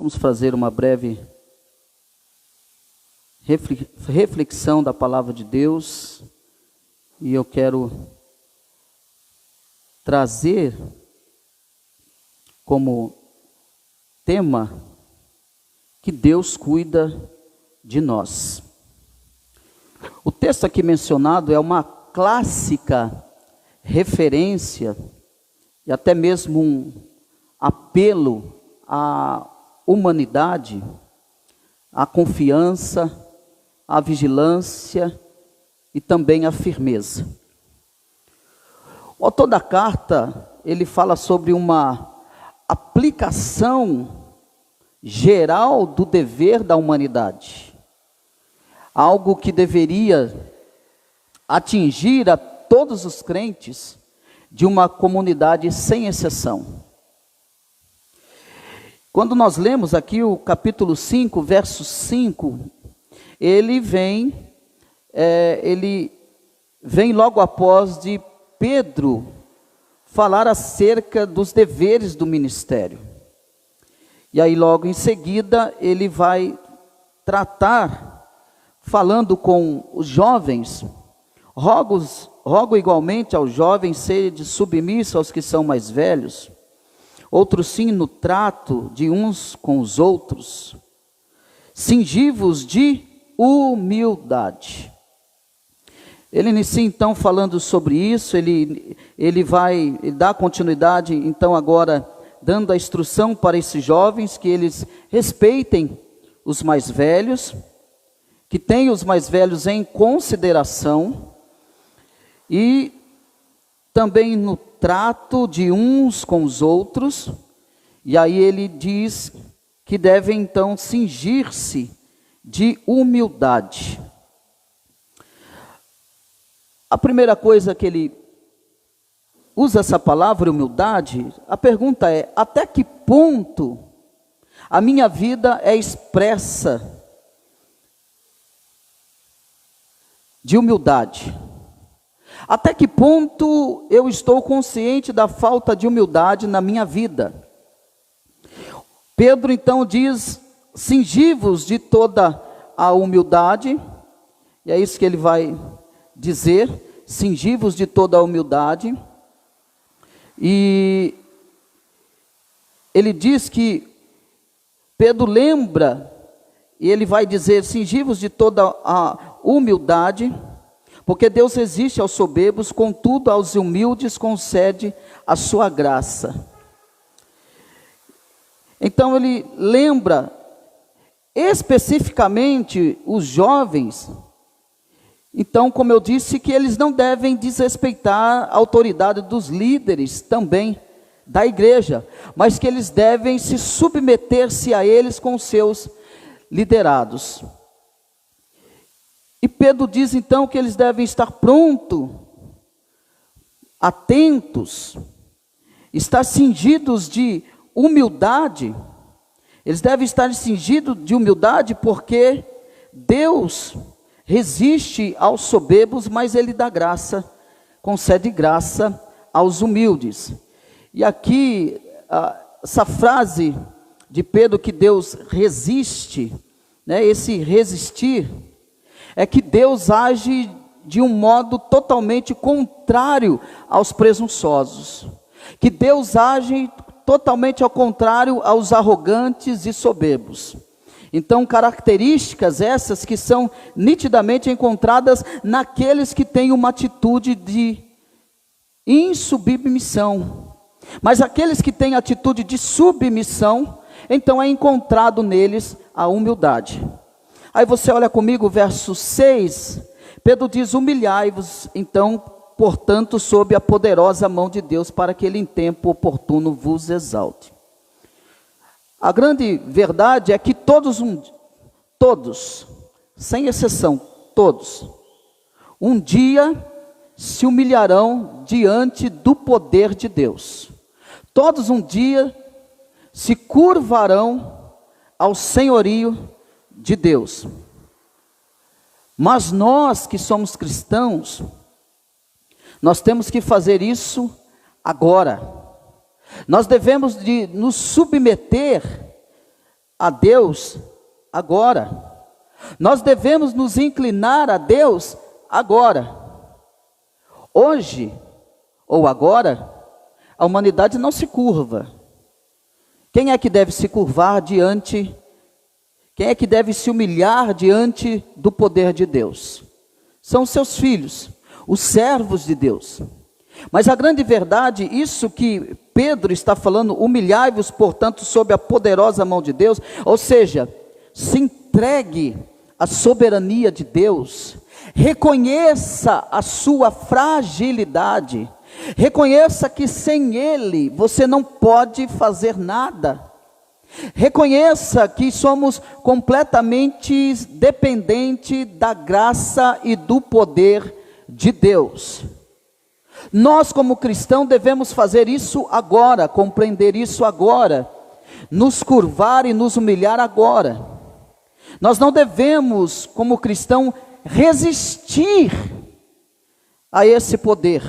Vamos fazer uma breve reflexão da palavra de Deus, e eu quero trazer como tema que Deus cuida de nós. O texto aqui mencionado é uma clássica referência e até mesmo um apelo à humanidade, à confiança, à vigilância e também à firmeza. O autor da carta, ele fala sobre uma aplicação geral do dever da humanidade, algo que deveria atingir a todos os crentes de uma comunidade sem exceção. Quando nós lemos aqui o capítulo 5, verso 5, ele vem logo após de Pedro falar acerca dos deveres do ministério. E aí logo em seguida ele vai tratar, falando com os jovens: rogo igualmente aos jovens serem submissos aos que são mais velhos, outros sim no trato de uns com os outros, cingivos de humildade. Ele inicia então falando sobre isso, ele dá continuidade então agora dando a instrução para esses jovens que eles respeitem os mais velhos, que tenham os mais velhos em consideração, e também no trato de uns com os outros. E aí ele diz que devem então cingir-se de humildade. A primeira coisa que ele usa essa palavra humildade, a pergunta é: até que ponto a minha vida é expressa de humildade? Até que ponto eu estou consciente da falta de humildade na minha vida? Pedro então diz: cingivos de toda a humildade, e é isso que ele vai dizer, cingivos de toda a humildade. E ele diz que Pedro lembra, e ele vai dizer: cingivos de toda a humildade, porque Deus resiste aos soberbos, contudo aos humildes concede a sua graça. Então ele lembra especificamente os jovens. Então, como eu disse, que eles não devem desrespeitar a autoridade dos líderes também da igreja, mas que eles devem se submeter-se a eles com seus liderados. E Pedro diz então que eles devem estar prontos, atentos, estar cingidos de humildade. Eles devem estar cingidos de humildade porque Deus resiste aos soberbos, mas Ele dá graça, concede graça aos humildes. E aqui, essa frase de Pedro que Deus resiste, né, esse resistir, é que Deus age de um modo totalmente contrário aos presunçosos, que Deus age totalmente ao contrário aos arrogantes e soberbos. Então, características essas que são nitidamente encontradas naqueles que têm uma atitude de insubmissão. Mas aqueles que têm atitude de submissão, então é encontrado neles a humildade. Aí você olha comigo o verso 6, Pedro diz: humilhai-vos então, portanto, sob a poderosa mão de Deus, para que Ele em tempo oportuno vos exalte. A grande verdade é que todos, sem exceção, todos, um dia se humilharão diante do poder de Deus. Todos um dia se curvarão ao senhorio de Deus. Mas nós que somos cristãos, nós temos que fazer isso agora. Nós devemos de nos submeter a Deus agora. Nós devemos nos inclinar a Deus agora. Hoje ou agora, a humanidade não se curva. Quem é que deve se curvar diante, quem é que deve se humilhar diante do poder de Deus? São os seus filhos, os servos de Deus. Mas a grande verdade, isso que Pedro está falando, humilhai-vos, portanto, sob a poderosa mão de Deus, ou seja, se entregue à soberania de Deus, reconheça a sua fragilidade, reconheça que sem Ele você não pode fazer nada, reconheça que somos completamente dependentes da graça e do poder de Deus. Nós, como cristãos, devemos fazer isso agora, compreender isso agora, nos curvar e nos humilhar agora. Nós não devemos, como cristão, resistir a esse poder.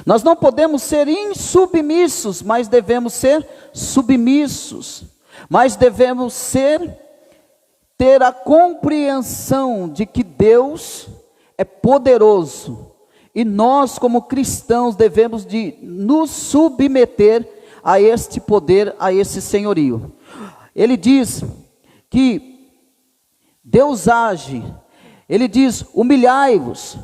Nós não podemos ser insubmissos, mas devemos ser submissos. Mas devemos ter a compreensão de que Deus é poderoso. E nós, como cristãos, devemos de nos submeter a este poder, a esse senhorio. Ele diz que Deus age, ele diz, humilhai-vos,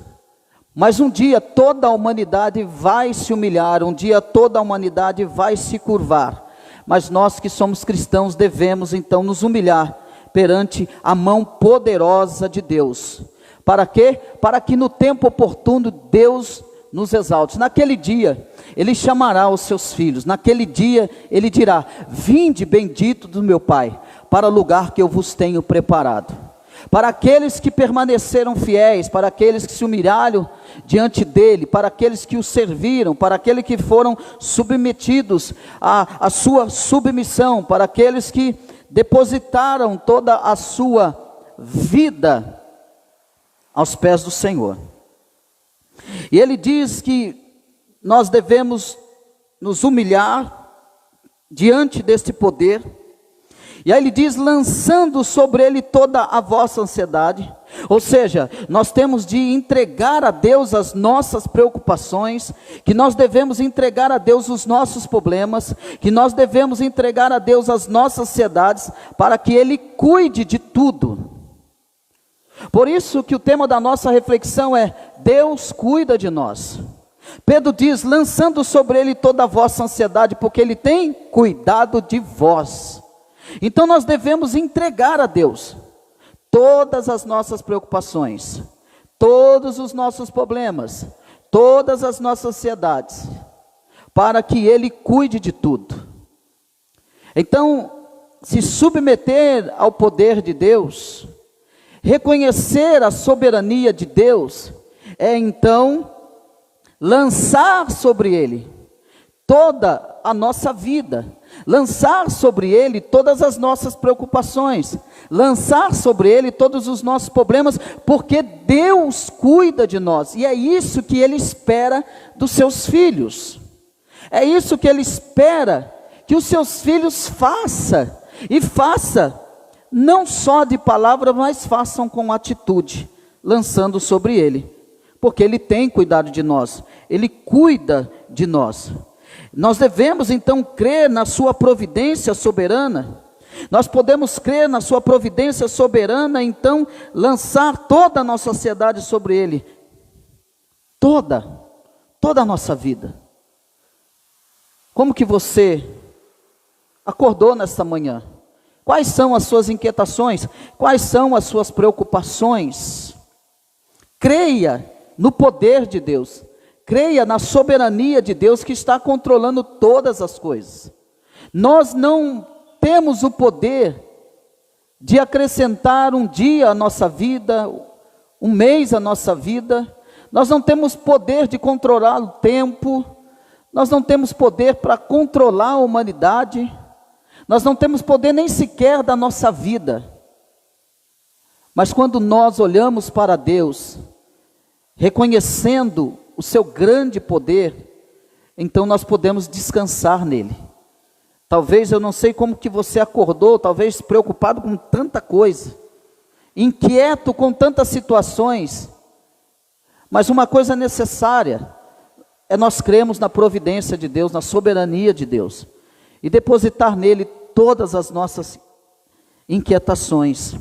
mas um dia toda a humanidade vai se humilhar, um dia toda a humanidade vai se curvar, mas nós que somos cristãos devemos então nos humilhar perante a mão poderosa de Deus. Para quê? Para que no tempo oportuno Deus nos exalte. Naquele dia Ele chamará os seus filhos, naquele dia Ele dirá, vinde bendito do meu Pai, para o lugar que eu vos tenho preparado. Para aqueles que permaneceram fiéis, para aqueles que se humilharam diante dEle, para aqueles que o serviram, para aqueles que foram submetidos à sua submissão, para aqueles que depositaram toda a sua vida aos pés do Senhor. E ele diz que nós devemos nos humilhar diante deste poder. E aí ele diz, lançando sobre ele toda a vossa ansiedade. Ou seja, nós temos de entregar a Deus as nossas preocupações, que nós devemos entregar a Deus os nossos problemas, que nós devemos entregar a Deus as nossas ansiedades, para que Ele cuide de tudo. Por isso que o tema da nossa reflexão é, Deus cuida de nós. Pedro diz, lançando sobre ele toda a vossa ansiedade, porque ele tem cuidado de vós. Então nós devemos entregar a Deus todas as nossas preocupações, todos os nossos problemas, todas as nossas ansiedades, para que Ele cuide de tudo. Então, se submeter ao poder de Deus, reconhecer a soberania de Deus, é então lançar sobre Ele toda a nossa vida, lançar sobre Ele todas as nossas preocupações, lançar sobre Ele todos os nossos problemas, porque Deus cuida de nós, e é isso que Ele espera dos seus filhos, é isso que Ele espera que os seus filhos façam, e faça não só de palavra, mas façam com atitude, lançando sobre Ele, porque Ele tem cuidado de nós, Ele cuida de nós. Nós devemos então crer na sua providência soberana. Nós podemos crer na sua providência soberana, então lançar toda a nossa ansiedade sobre Ele. Toda a nossa vida. Como que você acordou nesta manhã? Quais são as suas inquietações? Quais são as suas preocupações? Creia no poder de Deus. Creia na soberania de Deus que está controlando todas as coisas. Nós não temos o poder de acrescentar um dia à nossa vida, um mês à nossa vida. Nós não temos poder de controlar o tempo. Nós não temos poder para controlar a humanidade. Nós não temos poder nem sequer da nossa vida. Mas quando nós olhamos para Deus, reconhecendo o seu grande poder, então nós podemos descansar nele. Talvez eu não sei como que você acordou, talvez preocupado com tanta coisa, inquieto com tantas situações, mas uma coisa necessária é nós cremos na providência de Deus, na soberania de Deus, e depositar nele todas as nossas inquietações.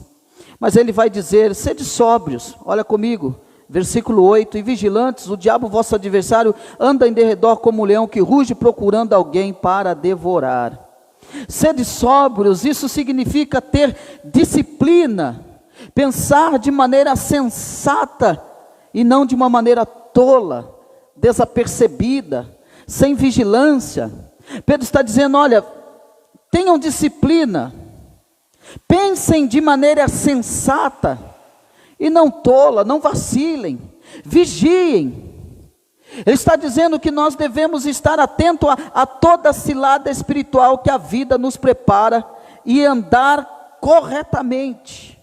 Mas ele vai dizer: sede sóbrios, olha comigo, versículo 8, e vigilantes, o diabo vosso adversário anda em derredor como um leão que ruge procurando alguém para devorar. Sede sóbrios, isso significa ter disciplina, pensar de maneira sensata e não de uma maneira tola, desapercebida, sem vigilância. Pedro está dizendo: olha, tenham disciplina, pensem de maneira sensata e não tola, não vacilem, vigiem. Ele está dizendo que nós devemos estar atentos a toda cilada espiritual que a vida nos prepara e andar corretamente.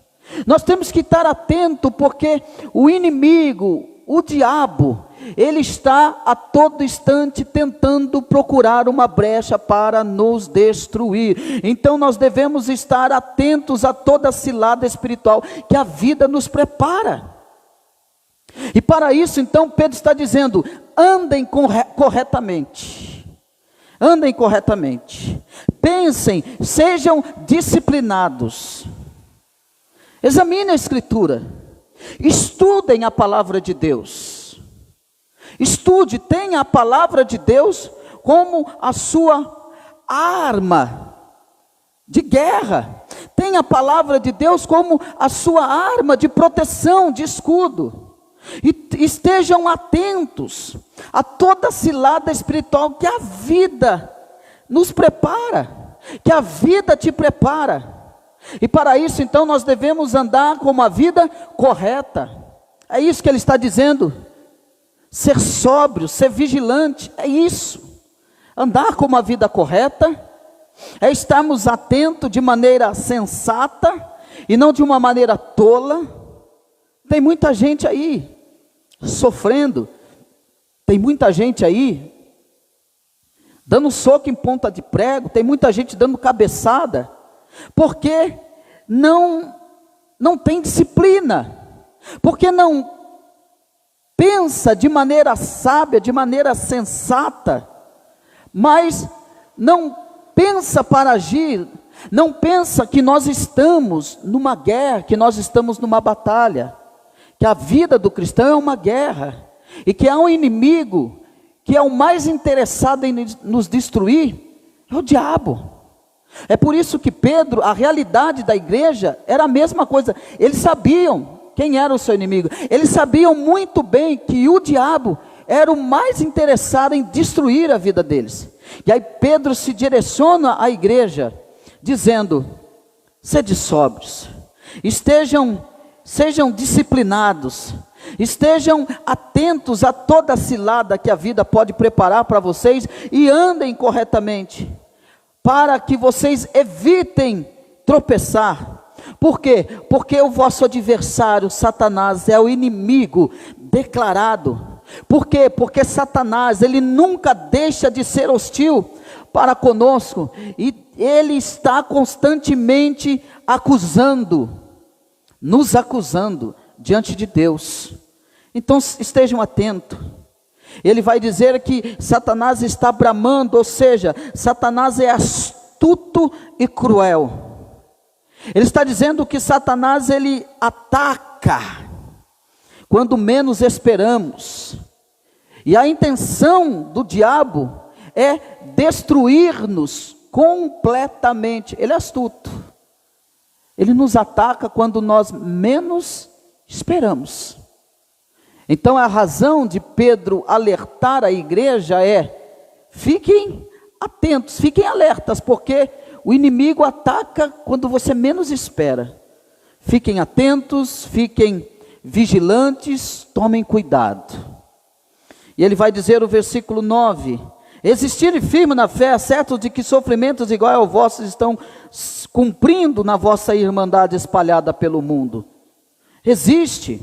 Nós temos que estar atento, porque o inimigo, o diabo, ele está a todo instante tentando procurar uma brecha para nos destruir. Então nós devemos estar atentos a toda cilada espiritual que a vida nos prepara. E para isso, então, Pedro está dizendo: andem corretamente. Andem corretamente. Pensem, sejam disciplinados. Examine a Escritura. Estudem a palavra de Deus. Estude, tenha a palavra de Deus como a sua arma de guerra. Tenha a palavra de Deus como a sua arma de proteção, de escudo. E estejam atentos a toda cilada espiritual que a vida nos prepara, que a vida te prepara. E para isso, então, nós devemos andar com uma vida correta. É isso que ele está dizendo. Ser sóbrio, ser vigilante, é isso. Andar com uma vida correta é estarmos atentos de maneira sensata e não de uma maneira tola. Tem muita gente aí sofrendo, tem muita gente aí dando soco em ponta de prego, tem muita gente dando cabeçada, porque não tem disciplina, porque não pensa de maneira sábia, de maneira sensata, mas não pensa para agir, não pensa que nós estamos numa guerra, que nós estamos numa batalha, que a vida do cristão é uma guerra, e que há um inimigo, que é o mais interessado em nos destruir, é o diabo. É por isso que Pedro, a realidade da igreja era a mesma coisa. Eles sabiam quem era o seu inimigo, eles sabiam muito bem que o diabo era o mais interessado em destruir a vida deles. E aí Pedro se direciona à igreja, dizendo: sede sóbrios, sejam disciplinados, estejam atentos a toda a cilada que a vida pode preparar para vocês, e andem corretamente, para que vocês evitem tropeçar. Por quê? Porque o vosso adversário, Satanás, é o inimigo declarado. Por quê? Porque Satanás, ele nunca deixa de ser hostil para conosco, e ele está constantemente nos acusando diante de Deus. Então estejam atentos. Ele vai dizer que Satanás está bramando, ou seja, Satanás é astuto e cruel. Ele está dizendo que Satanás, ele ataca quando menos esperamos. E a intenção do diabo é destruir-nos completamente. Ele é astuto. Ele nos ataca quando nós menos esperamos. Então a razão de Pedro alertar a igreja é: fiquem atentos, fiquem alertas, porque o inimigo ataca quando você menos espera. Fiquem atentos, fiquem vigilantes, tomem cuidado. E ele vai dizer o versículo 9: existirem firme na fé, certo de que sofrimentos iguais aos vossos estão cumprindo na vossa irmandade espalhada pelo mundo. Resiste.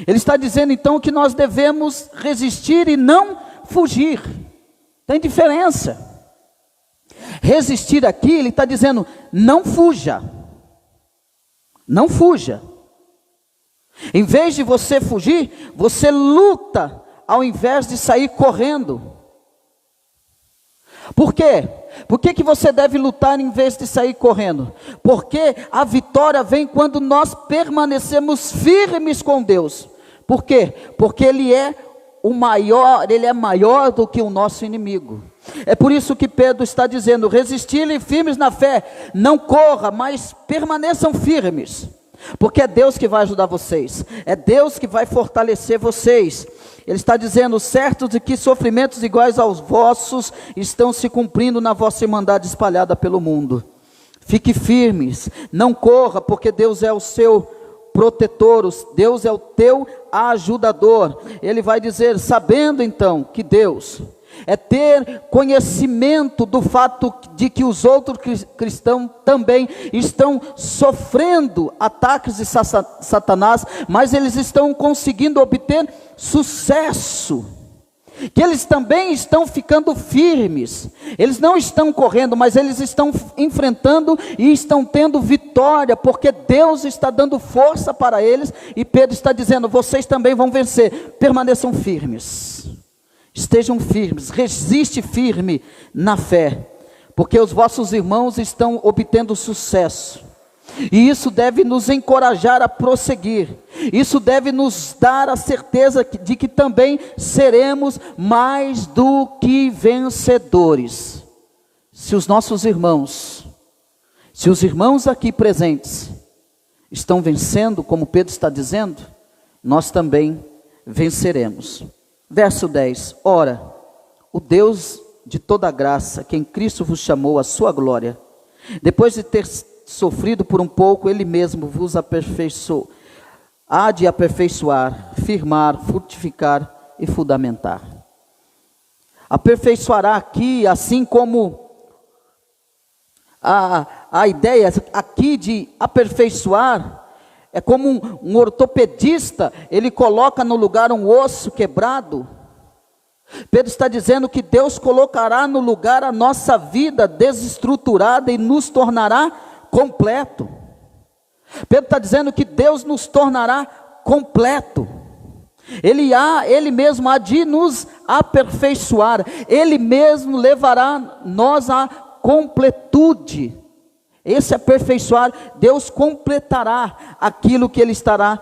Ele está dizendo então que nós devemos resistir e não fugir. Tem diferença. Resistir aqui, ele está dizendo, não fuja. Não fuja. Em vez de você fugir, você luta, ao invés de sair correndo. Por quê? Por que você deve lutar em vez de sair correndo? Porque a vitória vem quando nós permanecemos firmes com Deus. Por quê? Porque Ele é maior do que o nosso inimigo. É por isso que Pedro está dizendo, resistir-lhe firmes na fé, não corra, mas permaneçam firmes. Porque é Deus que vai ajudar vocês, é Deus que vai fortalecer vocês. Ele está dizendo, certo de que sofrimentos iguais aos vossos estão se cumprindo na vossa irmandade espalhada pelo mundo. Fique firmes, não corra, porque Deus é o seu protetor, Deus é o teu ajudador. Ele vai dizer, sabendo então que Deus é ter conhecimento do fato de que os outros cristãos também estão sofrendo ataques de Satanás, mas eles estão conseguindo obter sucesso, que eles também estão ficando firmes, eles não estão correndo, mas eles estão enfrentando e estão tendo vitória, porque Deus está dando força para eles, e Pedro está dizendo, vocês também vão vencer, permaneçam firmes. Estejam firmes, resiste firme na fé, porque os vossos irmãos estão obtendo sucesso, e isso deve nos encorajar a prosseguir, isso deve nos dar a certeza de que também seremos mais do que vencedores. Se os nossos irmãos, se os irmãos aqui presentes estão vencendo, como Pedro está dizendo, nós também venceremos. Verso 10, ora, o Deus de toda graça, que em Cristo vos chamou à sua glória, depois de ter sofrido por um pouco, Ele mesmo vos aperfeiçoou, há de aperfeiçoar, firmar, frutificar e fundamentar. Aperfeiçoará aqui, assim como a ideia aqui de aperfeiçoar, é como um ortopedista, ele coloca no lugar um osso quebrado. Pedro está dizendo que Deus colocará no lugar a nossa vida desestruturada e nos tornará completo. Pedro está dizendo que Deus nos tornará completo. Ele mesmo há de nos aperfeiçoar. Ele mesmo levará nós à completude. Esse aperfeiçoar, Deus completará aquilo que Ele está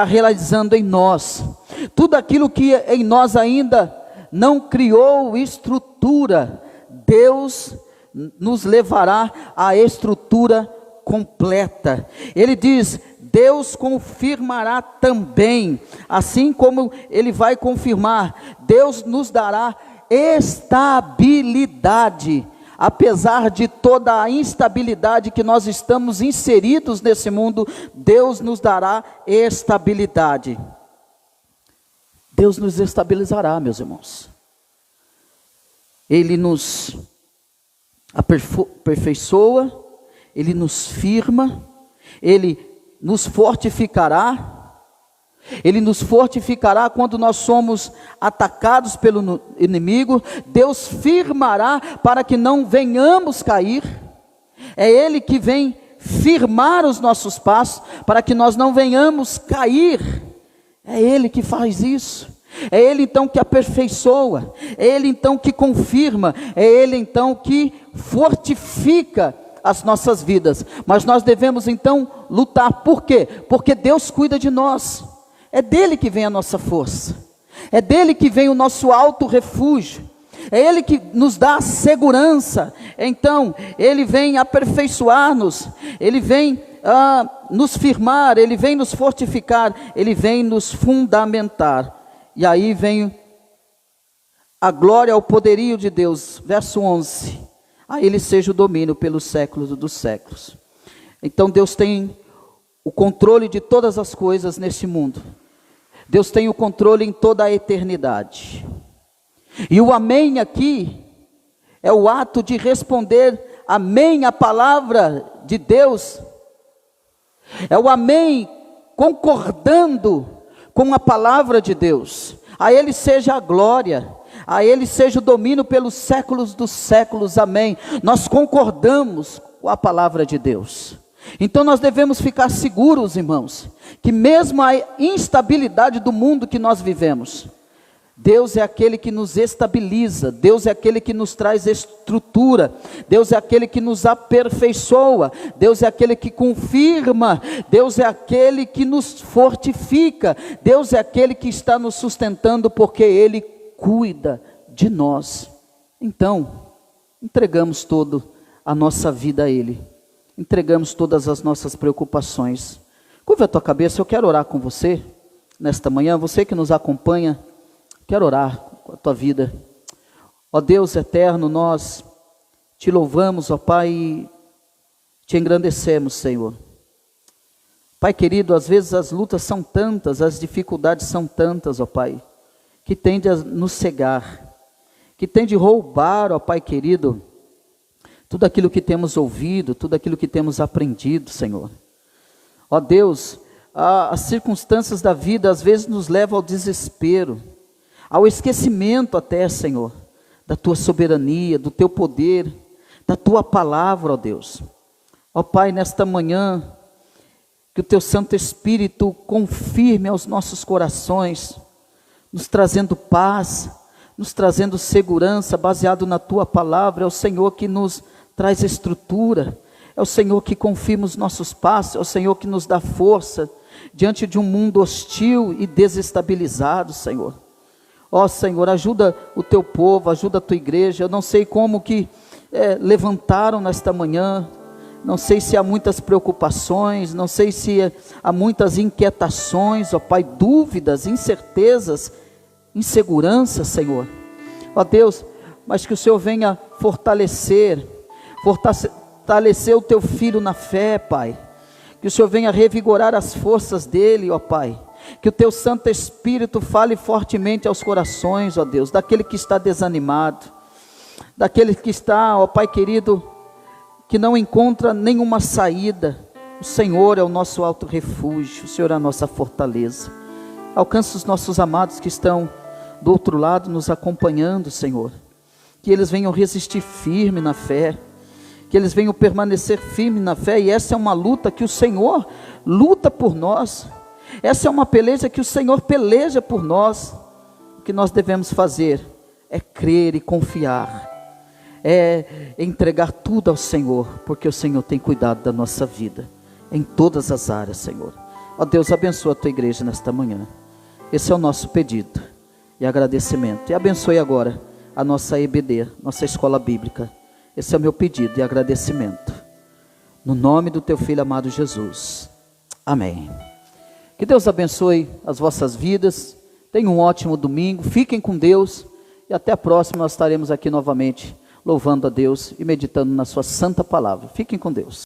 realizando em nós. Tudo aquilo que em nós ainda não criou estrutura, Deus nos levará à estrutura completa. Ele diz, Deus confirmará também, assim como Ele vai confirmar, Deus nos dará estabilidade. Apesar de toda a instabilidade que nós estamos inseridos nesse mundo, Deus nos dará estabilidade. Deus nos estabilizará, meus irmãos. Ele nos aperfeiçoa, Ele nos firma, Ele nos fortificará. Ele nos fortificará quando nós somos atacados pelo inimigo. Deus firmará para que não venhamos cair. É Ele que vem firmar os nossos passos para que nós não venhamos cair. É Ele que faz isso. É Ele então que aperfeiçoa. É Ele então que confirma. É Ele então que fortifica as nossas vidas. Mas nós devemos então lutar. Por quê? Porque Deus cuida de nós. É dele que vem a nossa força, é dele que vem o nosso alto refúgio, é Ele que nos dá segurança. Então Ele vem aperfeiçoar-nos, Ele vem nos firmar, Ele vem nos fortificar, Ele vem nos fundamentar. E aí vem a glória ao poderio de Deus, verso 11, a Ele seja o domínio pelos séculos dos séculos. Então Deus tem o controle de todas as coisas neste mundo. Deus tem o controle em toda a eternidade. E o amém aqui é o ato de responder amém à palavra de Deus. É o amém concordando com a palavra de Deus. A Ele seja a glória, A Ele seja o domínio pelos séculos dos séculos, amém. Nós concordamos com a palavra de Deus. Então nós devemos ficar seguros, irmãos, que mesmo a instabilidade do mundo que nós vivemos, Deus é aquele que nos estabiliza, Deus é aquele que nos traz estrutura, Deus é aquele que nos aperfeiçoa, Deus é aquele que confirma, Deus é aquele que nos fortifica, Deus é aquele que está nos sustentando, porque Ele cuida de nós. Então, entregamos toda a nossa vida a Ele, entregamos todas as nossas preocupações. Curva a tua cabeça, eu quero orar com você, nesta manhã, você que nos acompanha, quero orar com a tua vida. Ó Deus eterno, nós te louvamos, ó Pai, e te engrandecemos, Senhor. Pai querido, às vezes as lutas são tantas, as dificuldades são tantas, ó Pai, que tende a nos cegar, que tende a roubar, ó Pai querido, tudo aquilo que temos ouvido, tudo aquilo que temos aprendido, Senhor. Ó Deus, as circunstâncias da vida às vezes nos levam ao desespero, ao esquecimento até, Senhor, da Tua soberania, do Teu poder, da Tua palavra, ó Deus. Ó Pai, nesta manhã, que o Teu Santo Espírito confirme aos nossos corações, nos trazendo paz, nos trazendo segurança, baseado na Tua palavra. É o Senhor que nos traz estrutura, é o Senhor que confirma os nossos passos, é o Senhor que nos dá força, diante de um mundo hostil e desestabilizado, Senhor. Ó Senhor, ajuda o Teu povo, ajuda a Tua igreja. Eu não sei como que levantaram nesta manhã, não sei se há muitas preocupações, não sei se há muitas inquietações, ó Pai, dúvidas, incertezas, insegurança, Senhor. Ó Deus, mas que o Senhor venha fortalecer o Teu filho na fé, Pai. Que o Senhor venha revigorar as forças dele, ó Pai. Que o Teu Santo Espírito fale fortemente aos corações, ó Deus, daquele que está desanimado, daquele que está, ó Pai querido, que não encontra nenhuma saída. O Senhor é o nosso alto refúgio, o Senhor é a nossa fortaleza. Alcança os nossos amados que estão do outro lado nos acompanhando, Senhor. Que eles venham resistir firme na fé, que eles venham permanecer firme na fé. E essa é uma luta que o Senhor luta por nós. Essa é uma peleja que o Senhor peleja por nós. O que nós devemos fazer é crer e confiar, é entregar tudo ao Senhor, porque o Senhor tem cuidado da nossa vida, em todas as áreas, Senhor. Ó Deus, abençoa a Tua igreja nesta manhã. Esse é o nosso pedido e agradecimento. E abençoe agora a nossa EBD, nossa escola bíblica. Esse é o meu pedido e agradecimento. No nome do Teu Filho amado Jesus. Amém. Que Deus abençoe as vossas vidas. Tenham um ótimo domingo. Fiquem com Deus. E até a próxima, nós estaremos aqui novamente louvando a Deus e meditando na Sua santa palavra. Fiquem com Deus.